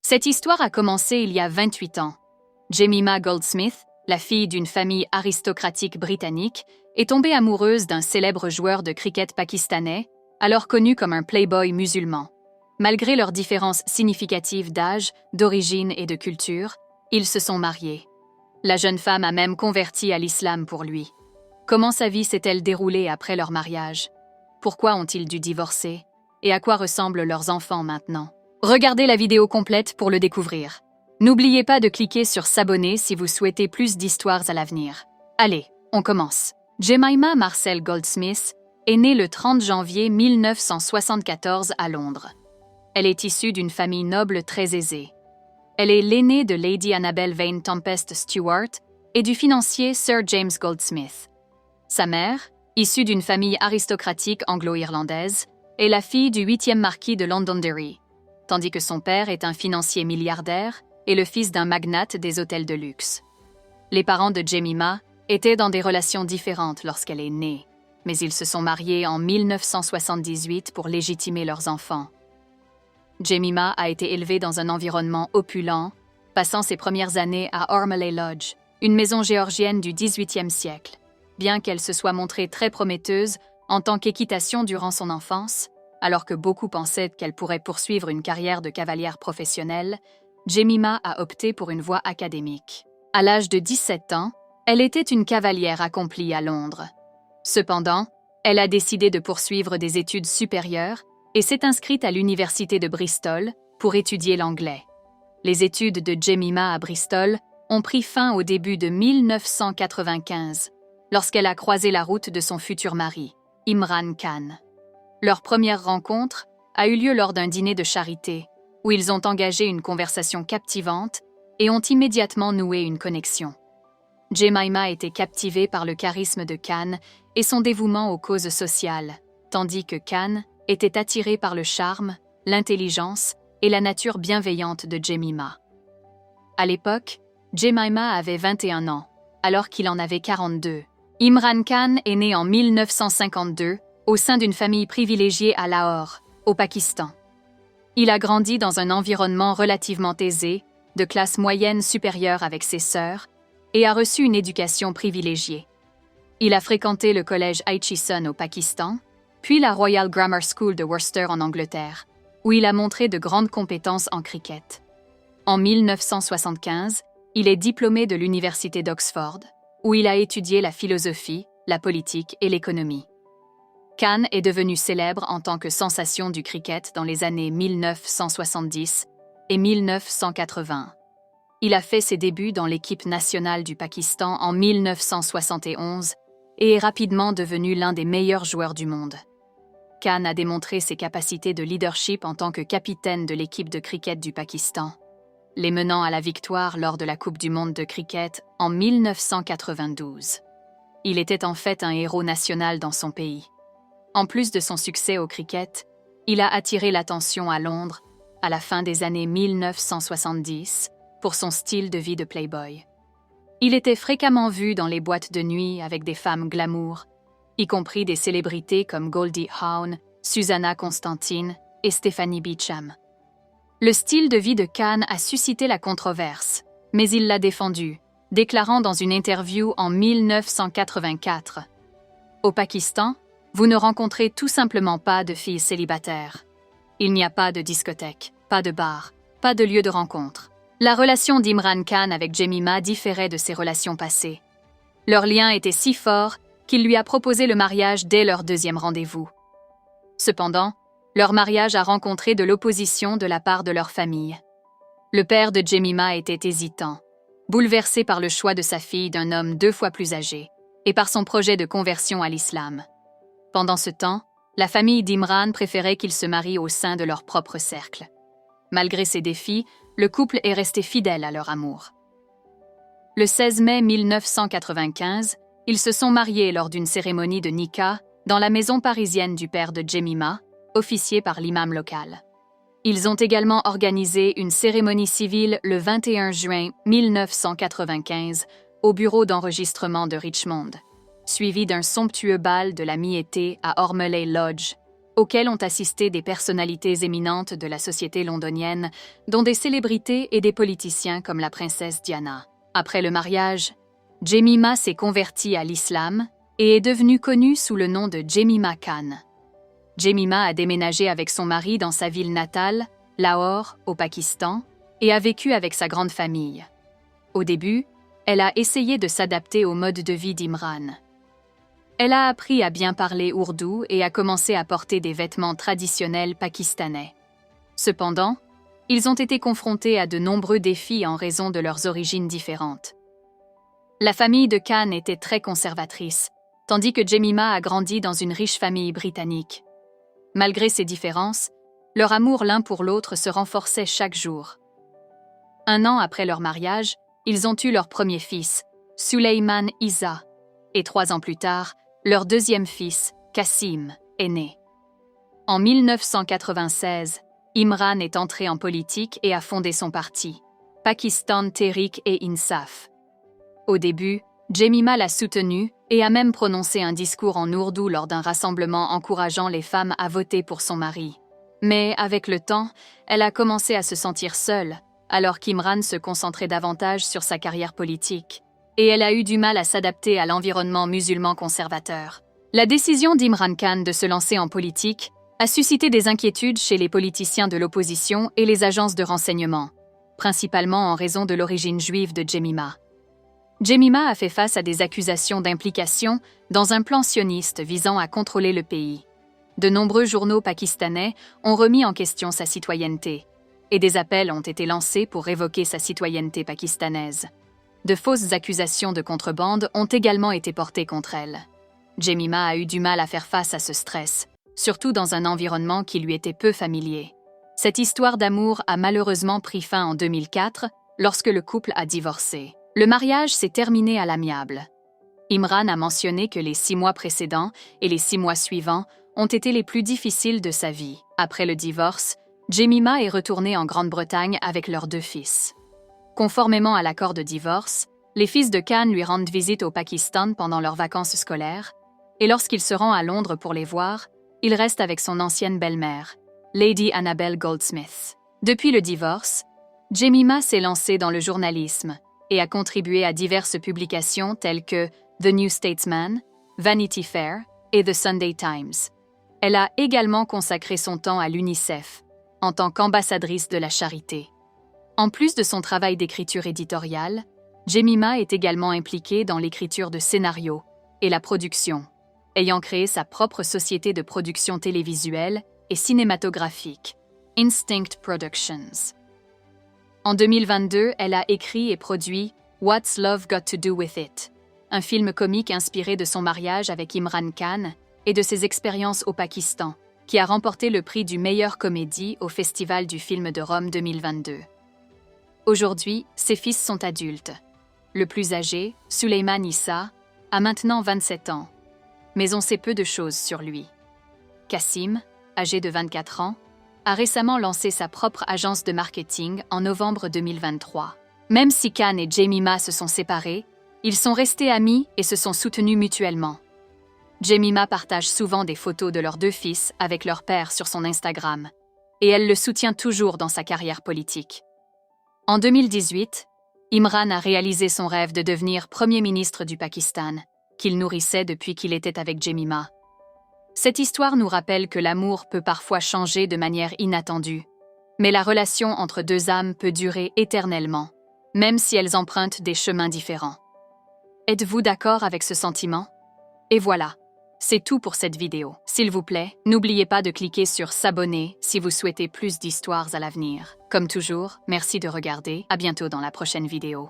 Cette histoire a commencé il y a 28 ans. Jemima Goldsmith, la fille d'une famille aristocratique britannique, est tombée amoureuse d'un célèbre joueur de cricket pakistanais, alors connu comme un playboy musulman. Malgré leurs différences significatives d'âge, d'origine et de culture, ils se sont mariés. La jeune femme a même converti à l'islam pour lui. Comment sa vie s'est-elle déroulée après leur mariage? Pourquoi ont-ils dû divorcer? Et à quoi ressemblent leurs enfants maintenant? Regardez la vidéo complète pour le découvrir. N'oubliez pas de cliquer sur s'abonner si vous souhaitez plus d'histoires à l'avenir. Allez, on commence. Jemima Marcel Goldsmith est née le 30 janvier 1974 à Londres. Elle est issue d'une famille noble très aisée. Elle est l'aînée de Lady Annabel Vane Tempest Stewart et du financier Sir James Goldsmith. Sa mère, issue d'une famille aristocratique anglo-irlandaise, est la fille du 8e marquis de Londonderry, tandis que son père est un financier milliardaire et le fils d'un magnate des hôtels de luxe. Les parents de Jemima étaient dans des relations différentes lorsqu'elle est née, mais ils se sont mariés en 1978 pour légitimer leurs enfants. Jemima a été élevée dans un environnement opulent, passant ses premières années à Ormeley Lodge, une maison géorgienne du XVIIIe siècle. Bien qu'elle se soit montrée très prometteuse en tant qu'équitation durant son enfance, alors que beaucoup pensaient qu'elle pourrait poursuivre une carrière de cavalière professionnelle, Jemima a opté pour une voie académique. À l'âge de 17 ans, elle était une cavalière accomplie à Londres. Cependant, elle a décidé de poursuivre des études supérieures et s'est inscrite à l'université de Bristol pour étudier l'anglais. Les études de Jemima à Bristol ont pris fin au début de 1995, lorsqu'elle a croisé la route de son futur mari, Imran Khan. Leur première rencontre a eu lieu lors d'un dîner de charité, où ils ont engagé une conversation captivante et ont immédiatement noué une connexion. Jemima était captivée par le charisme de Khan et son dévouement aux causes sociales, tandis que Khan était attiré par le charme, l'intelligence et la nature bienveillante de Jemima. À l'époque, Jemima avait 21 ans, alors qu'il en avait 42. Imran Khan est né en 1952 au sein d'une famille privilégiée à Lahore, au Pakistan. Il a grandi dans un environnement relativement aisé, de classe moyenne supérieure avec ses sœurs, et a reçu une éducation privilégiée. Il a fréquenté le collège Aichison au Pakistan, puis la Royal Grammar School de Worcester en Angleterre, où il a montré de grandes compétences en cricket. En 1975, il est diplômé de l'Université d'Oxford, où il a étudié la philosophie, la politique et l'économie. Khan est devenu célèbre en tant que sensation du cricket dans les années 1970 et 1980. Il a fait ses débuts dans l'équipe nationale du Pakistan en 1971 et est rapidement devenu l'un des meilleurs joueurs du monde. Khan a démontré ses capacités de leadership en tant que capitaine de l'équipe de cricket du Pakistan, les menant à la victoire lors de la Coupe du monde de cricket en 1992. Il était en fait un héros national dans son pays. En plus de son succès au cricket, il a attiré l'attention à Londres à la fin des années 1970 pour son style de vie de playboy. Il était fréquemment vu dans les boîtes de nuit avec des femmes glamour, y compris des célébrités comme Goldie Hawn, Susanna Constantine et Stephanie Beacham. Le style de vie de Khan a suscité la controverse, mais il l'a défendu, déclarant dans une interview en 1984 « Au Pakistan, vous ne rencontrez tout simplement pas de filles célibataires. Il n'y a pas de discothèque, pas de bar, pas de lieu de rencontre. » La relation d'Imran Khan avec Jemima différait de ses relations passées. Leur lien était si fort qu'il lui a proposé le mariage dès leur deuxième rendez-vous. Cependant, leur mariage a rencontré de l'opposition de la part de leur famille. Le père de Jemima était hésitant, bouleversé par le choix de sa fille d'un homme 2 fois plus âgé et par son projet de conversion à l'islam. Pendant ce temps, la famille d'Imran préférait qu'ils se marient au sein de leur propre cercle. Malgré ces défis, le couple est resté fidèle à leur amour. Le 16 mai 1995, ils se sont mariés lors d'une cérémonie de nikah dans la maison parisienne du père de Jemima, officiée par l'imam local. Ils ont également organisé une cérémonie civile le 21 juin 1995 au bureau d'enregistrement de Richmond, suivie d'un somptueux bal de la mi-été à Ormeley Lodge, auquel ont assisté des personnalités éminentes de la société londonienne, dont des célébrités et des politiciens comme la princesse Diana. Après le mariage, Jemima s'est convertie à l'islam et est devenue connue sous le nom de Jemima Khan. Jemima a déménagé avec son mari dans sa ville natale, Lahore, au Pakistan, et a vécu avec sa grande famille. Au début, elle a essayé de s'adapter au mode de vie d'Imran. Elle a appris à bien parler ourdou et a commencé à porter des vêtements traditionnels pakistanais. Cependant, ils ont été confrontés à de nombreux défis en raison de leurs origines différentes. La famille de Khan était très conservatrice, tandis que Jemima a grandi dans une riche famille britannique. Malgré ces différences, leur amour l'un pour l'autre se renforçait chaque jour. 1 an après leur mariage, ils ont eu leur premier fils, Suleyman Isa, et 3 ans plus tard, leur deuxième fils, Qasim, est né. En 1996, Imran est entré en politique et a fondé son parti, Pakistan Tehreek-e-Insaf. Au début, Jemima l'a soutenu et a même prononcé un discours en ourdou lors d'un rassemblement encourageant les femmes à voter pour son mari. Mais avec le temps, elle a commencé à se sentir seule, alors qu'Imran se concentrait davantage sur sa carrière politique, et elle a eu du mal à s'adapter à l'environnement musulman conservateur. La décision d'Imran Khan de se lancer en politique a suscité des inquiétudes chez les politiciens de l'opposition et les agences de renseignement, principalement en raison de l'origine juive de Jemima. Jemima a fait face à des accusations d'implication dans un plan sioniste visant à contrôler le pays. De nombreux journaux pakistanais ont remis en question sa citoyenneté, et des appels ont été lancés pour révoquer sa citoyenneté pakistanaise. De fausses accusations de contrebande ont également été portées contre elle. Jemima a eu du mal à faire face à ce stress, surtout dans un environnement qui lui était peu familier. Cette histoire d'amour a malheureusement pris fin en 2004, lorsque le couple a divorcé. Le mariage s'est terminé à l'amiable. Imran a mentionné que les 6 mois précédents et les 6 mois suivants ont été les plus difficiles de sa vie. Après le divorce, Jemima est retournée en Grande-Bretagne avec leurs 2 fils. Conformément à l'accord de divorce, les fils de Khan lui rendent visite au Pakistan pendant leurs vacances scolaires, et lorsqu'il se rend à Londres pour les voir, il reste avec son ancienne belle-mère, Lady Annabel Goldsmith. Depuis le divorce, Jemima s'est lancée dans le journalisme et a contribué à diverses publications telles que The New Statesman, Vanity Fair et The Sunday Times. Elle a également consacré son temps à l'UNICEF, en tant qu'ambassadrice de la charité. En plus de son travail d'écriture éditoriale, Jemima est également impliquée dans l'écriture de scénarios et la production, ayant créé sa propre société de production télévisuelle et cinématographique, Instinct Productions. En 2022, elle a écrit et produit What's Love Got to Do With It, un film comique inspiré de son mariage avec Imran Khan et de ses expériences au Pakistan, qui a remporté le prix du meilleure comédie au Festival du film de Rome 2022. Aujourd'hui, ses fils sont adultes. Le plus âgé, Suleyman Issa, a maintenant 27 ans, mais on sait peu de choses sur lui. Qasim, âgé de 24 ans, a récemment lancé sa propre agence de marketing en novembre 2023. Même si Khan et Jemima se sont séparés, ils sont restés amis et se sont soutenus mutuellement. Jemima partage souvent des photos de leurs 2 fils avec leur père sur son Instagram, et elle le soutient toujours dans sa carrière politique. En 2018, Imran a réalisé son rêve de devenir Premier ministre du Pakistan, qu'il nourrissait depuis qu'il était avec Jemima. Cette histoire nous rappelle que l'amour peut parfois changer de manière inattendue, mais la relation entre 2 âmes peut durer éternellement, même si elles empruntent des chemins différents. Êtes-vous d'accord avec ce sentiment? Et voilà, c'est tout pour cette vidéo. S'il vous plaît, n'oubliez pas de cliquer sur s'abonner si vous souhaitez plus d'histoires à l'avenir. Comme toujours, merci de regarder, à bientôt dans la prochaine vidéo.